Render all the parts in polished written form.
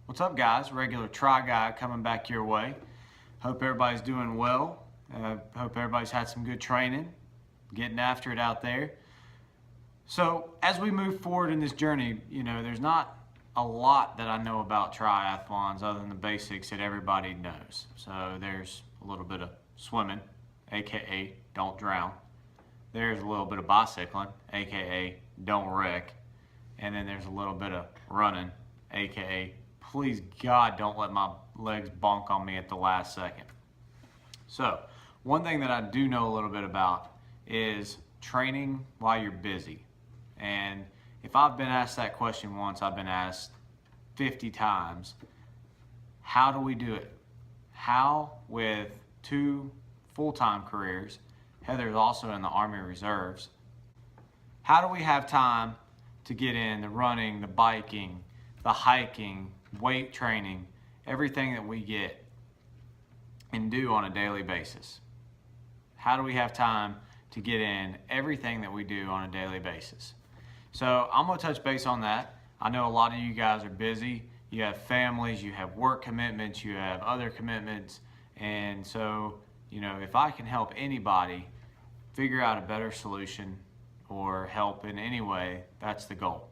What's up, guys? Regular Try Guy coming back your way. Hope everybody's doing well. Hope everybody's had some good training, getting after it out there. So as we move forward in this journey, there's not a lot that I know about triathlons other than the basics that everybody knows. So there's a little bit of swimming, aka don't drown. There's a little bit of bicycling, aka don't wreck. And then there's a little bit of running, aka please God don't let my legs bonk on me at the last second. So one thing that I do know a little bit about is training while you're busy. And if I've been asked that question once, I've been asked 50 times, how do we do it? How, with 2 full-time careers, Heather's also in the Army Reserves, how do we have time to get in the running, the biking, the hiking, weight training, everything that we get and do on a daily basis? How do we have time to get in everything that we do on a daily basis? So I'm going to touch base on that. I know a lot of you guys are busy. You have families, you have work commitments, you have other commitments. And so, if I can help anybody figure out a better solution or help in any way, that's the goal.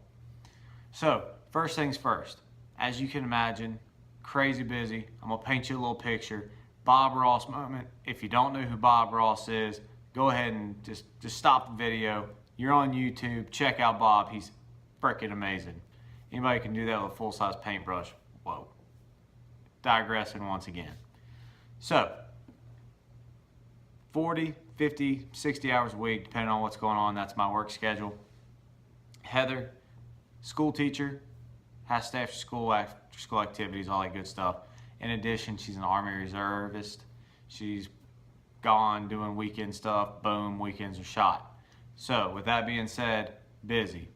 So first things first, as you can imagine, crazy busy. I'm gonna paint you a little picture. Bob Ross moment. If you don't know who Bob Ross is, go ahead and just stop the video. You're on YouTube, check out Bob. He's freaking amazing. Anybody can do that with a full-size paintbrush. Whoa. Digressing once again. So 40, 50, 60 hours a week, depending on what's going on. That's my work schedule. Heather, school teacher, has to stay after school activities, all that good stuff. In addition, she's an Army Reservist. She's gone doing weekend stuff. Boom, weekends are shot. So with that being said, busy.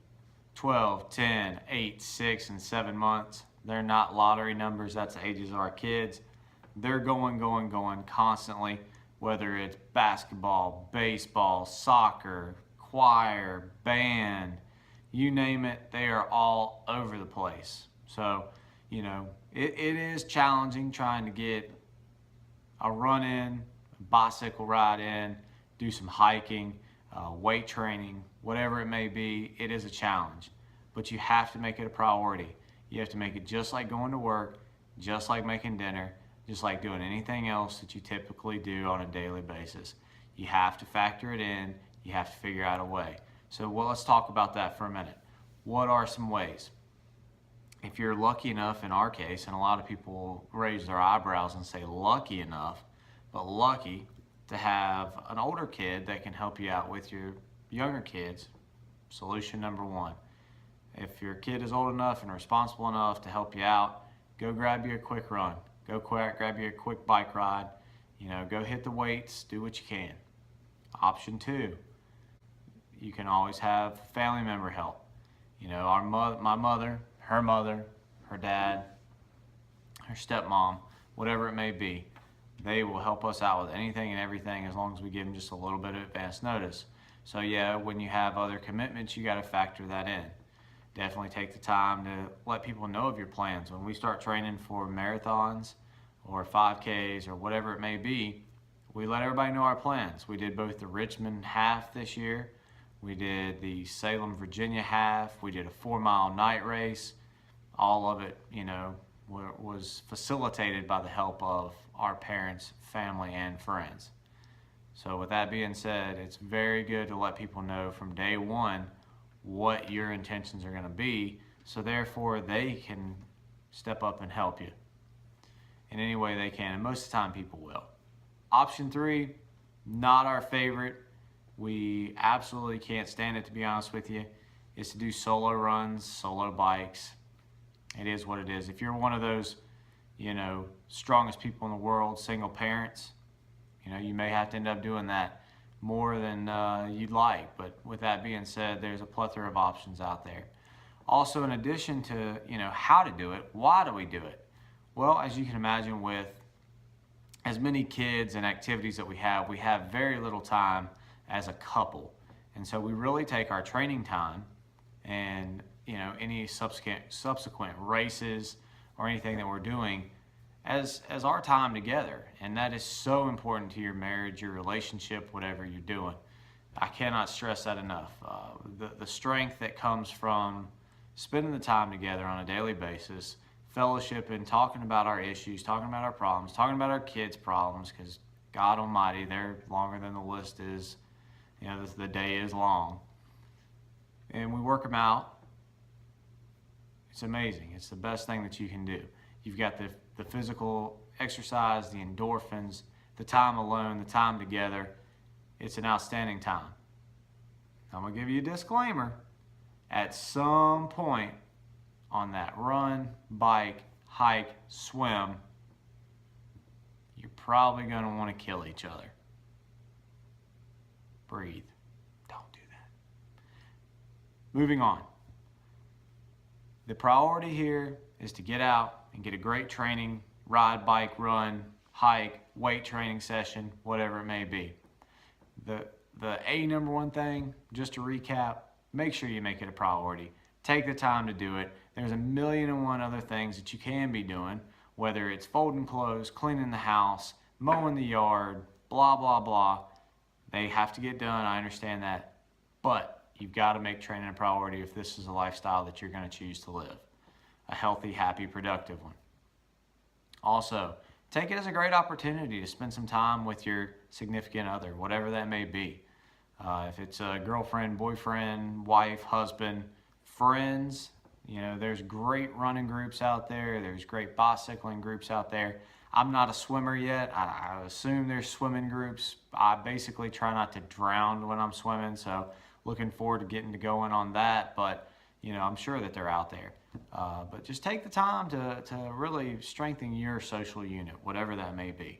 12, 10, 8, 6, and 7 months. They're not lottery numbers. That's the ages of our kids. They're going constantly, whether it's basketball, baseball, soccer, choir, band, you name it, they are all over the place. So, it is challenging trying to get a run in, a bicycle ride in, do some hiking, weight training, whatever it may be. It is a challenge, but you have to make it a priority. You have to make it just like going to work, just like making dinner, just like doing anything else that you typically do on a daily basis. You have to factor it in. You have to figure out a way. So let's talk about that for a minute. What are some ways? If you're lucky enough, in our case, and a lot of people raise their eyebrows and say lucky enough, but lucky to have an older kid that can help you out with your younger kids, solution number one. If your kid is old enough and responsible enough to help you out, go grab you a quick run. Go grab you a quick bike ride. Go hit the weights, do what you can. Option 2, you can always have family member help. My mother, her dad, her stepmom, whatever it may be, they will help us out with anything and everything as long as we give them just a little bit of advance notice. So yeah, when you have other commitments, you got to factor that in. Definitely take the time to let people know of your plans. When we start training for marathons or 5Ks or whatever it may be, we let everybody know our plans. We did both the Richmond half this year. We did the Salem, Virginia half. We did a 4-mile night race. All of it, was facilitated by the help of our parents, family, and friends. So with that being said, it's very good to let people know from day one what your intentions are going to be, so therefore they can step up and help you in any way they can, and most of the time people will. Option 3, not our favorite. We absolutely can't stand it, to be honest with you, is to do solo runs, solo bikes. It is what it is. If you're one of those, strongest people in the world, single parents, you may have to end up doing that more than you'd like. But with that being said, there's a plethora of options out there. Also, in addition to, how to do it, why do we do it? Well, as you can imagine, with as many kids and activities that we have very little time as a couple. And so we really take our training time and any subsequent races or anything that we're doing as our time together. And that is so important to your marriage, your relationship, whatever you're doing. I cannot stress that enough. The strength that comes from spending the time together on a daily basis, fellowship and talking about our issues, talking about our problems, talking about our kids' problems, because God Almighty, they're longer than the list is, the day is long. And we work them out. It's amazing. It's the best thing that you can do. You've got the physical exercise, the endorphins, the time alone, the time together. It's an outstanding time. I'm going to give you a disclaimer. At some point on that run, bike, hike, swim, you're probably going to want to kill each other. Breathe. Don't do that. Moving on. The priority here is to get out and get a great training, ride, bike, run, hike, weight training session, whatever it may be. The number one thing, just to recap, make sure you make it a priority. Take the time to do it. There's 1,000,001 other things that you can be doing, whether it's folding clothes, cleaning the house, mowing the yard, blah, blah, blah. They have to get done, I understand that. But you've got to make training a priority if this is a lifestyle that you're going to choose to live. A healthy, happy, productive one. Also, take it as a great opportunity to spend some time with your significant other, whatever that may be. If it's a girlfriend, boyfriend, wife, husband, friends, there's great running groups out there. There's great bicycling groups out there. I'm not a swimmer yet. I assume there's swimming groups. I basically try not to drown when I'm swimming, so looking forward to getting to going on that. But, I'm sure that they're out there. But just take the time to really strengthen your social unit, whatever that may be.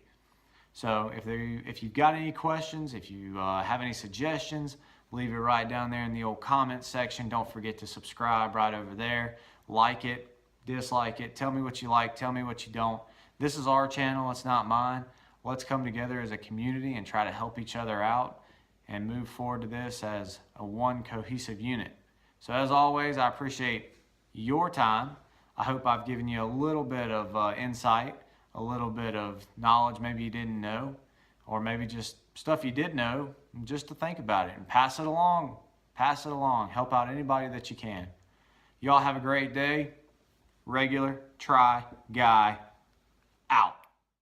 So if you've got any questions, if you have any suggestions, leave it right down there in the old comment section. Don't forget to subscribe right over there. Like it, dislike it. Tell me what you like. Tell me what you don't. This is our channel. It's not mine. Let's come together as a community and try to help each other out and move forward to this as a one cohesive unit. So as always, I appreciate your time. I hope I've given you a little bit of insight, a little bit of knowledge maybe you didn't know, or maybe just stuff you did know, just to think about it and pass it along. Pass it along. Help out anybody that you can. Y'all have a great day. Regular Try Guy out.